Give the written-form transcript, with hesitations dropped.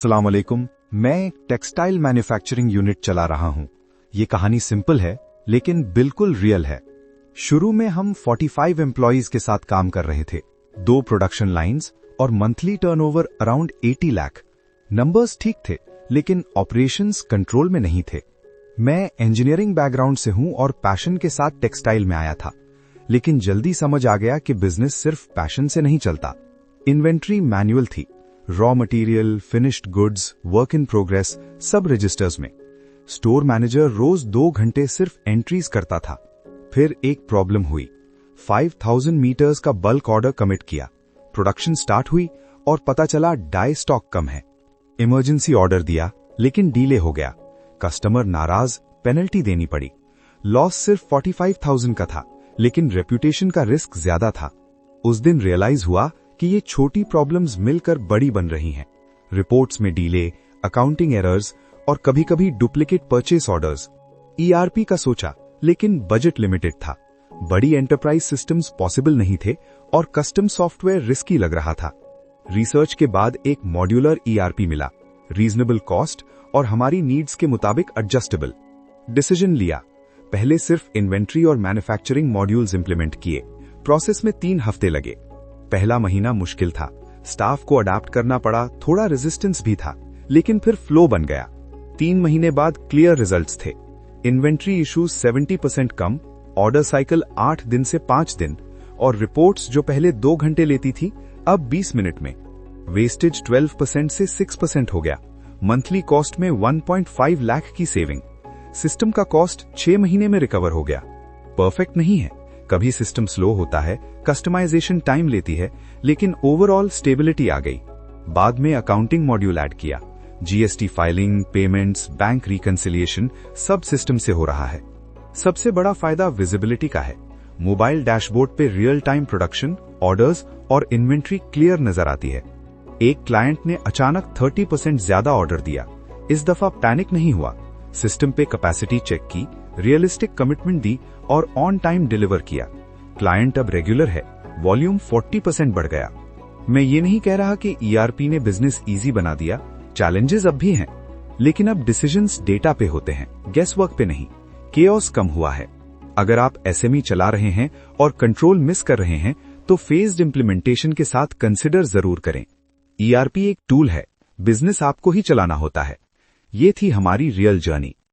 अस्सलाम वालेकुम। मैं एक टेक्सटाइल मैन्युफैक्चरिंग यूनिट चला रहा हूं। ये कहानी सिंपल है लेकिन बिल्कुल रियल है। शुरू में हम 45 एम्प्लॉइज के साथ काम कर रहे थे, 2 प्रोडक्शन लाइंस और monthly turnover around 80 lakh. Numbers ठीक थे लेकिन ऑपरेशंस कंट्रोल में नहीं थे। मैं इंजीनियरिंग बैकग्राउंड से हूं और पैशन के साथ टेक्सटाइल में आया था, लेकिन जल्दी समझ आ गया कि बिजनेस सिर्फ पैशन से नहीं चलता। इन्वेंट्री मैनुअल थी, raw material, finished goods, work in progress सब रजिस्टर्स में। स्टोर मैनेजर रोज 2 घंटे सिर्फ एंट्रीज करता था। फिर एक प्रॉब्लम हुई। 5000 मीटर्स का बल्क ऑर्डर कमिट किया। प्रोडक्शन स्टार्ट हुई और पता चला डाई स्टॉक कम है। इमरजेंसी ऑर्डर दिया लेकिन डीले हो गया। कस्टमर नाराज, पेनल्टी देनी पड़ी। लॉस सिर्फ 45,000 का था लेकिन रेप्यूटेशन का रिस्क ज्यादा था। उस दिन रियलाइज हुआ कि ये छोटी प्रॉब्लम्स मिलकर बड़ी बन रही हैं। रिपोर्ट्स में डीले, अकाउंटिंग एरर्स और कभी कभी डुप्लीकेट परचेस ऑर्डर्स। ईआरपी का सोचा लेकिन बजट लिमिटेड था। बड़ी एंटरप्राइज सिस्टम्स पॉसिबल नहीं थे और कस्टम सॉफ्टवेयर रिस्की लग रहा था। रिसर्च के बाद एक मॉड्यूलर ईआरपी मिला, रीजनेबल कॉस्ट और हमारी नीड्स के मुताबिक एडजस्टेबल। डिसीजन लिया। पहले सिर्फ इन्वेंट्री और मैन्युफैक्चरिंग मॉड्यूल्स इंप्लीमेंट किए। प्रोसेस में 3 हफ्ते लगे। पहला महीना मुश्किल था, स्टाफ को अडाप्ट करना पड़ा, थोड़ा रेजिस्टेंस भी था, लेकिन फिर फ्लो बन गया। 3 महीने बाद क्लियर रिजल्ट्स थे। इन्वेंट्री इश्यूज 70% कम, ऑर्डर साइकिल 8 दिन से 5 दिन और रिपोर्ट्स जो पहले 2 घंटे लेती थी अब 20 मिनट में। वेस्टेज 12% से 6% हो गया। मंथली कॉस्ट में 1.5 लाख की सेविंग। सिस्टम का कॉस्ट 6 महीने में रिकवर हो गया। परफेक्ट नहीं है, कभी सिस्टम स्लो होता है, कस्टमाइजेशन टाइम लेती है, लेकिन ओवरऑल स्टेबिलिटी आ गई। बाद में अकाउंटिंग मॉड्यूल ऐड किया। GST filing, payments, bank reconciliation सब सिस्टम से हो रहा है। सबसे बड़ा फायदा विजिबिलिटी का है। मोबाइल डैशबोर्ड पे रियल टाइम प्रोडक्शन, ऑर्डर्स और इन्वेंट्री क्लियर नजर आती है। एक क्लाइंट ने अचानक 30% ज्यादा ऑर्डर दिया। इस दफा पैनिक नहीं हुआ। सिस्टम पे कैपेसिटी चेक की, रियलिस्टिक कमिटमेंट दी और ऑन टाइम डिलीवर किया। क्लाइंट अब रेगुलर है, वॉल्यूम 40% बढ़ गया। मैं ये नहीं कह रहा कि ईआरपी ने बिजनेस इजी बना दिया, चैलेंजेस अब भी हैं, लेकिन अब डिसीजंस डेटा पे होते हैं, गेस वर्क पे नहीं। केओस कम हुआ है। अगर आप एसएमई चला रहे हैं और कंट्रोल मिस कर रहे हैं तो फेज्ड इंप्लीमेंटेशन के साथ कंसिडर जरूर करें। ईआरपी एक टूल है, बिजनेस आपको ही चलाना होता है। ये थी हमारी रियल जर्नी।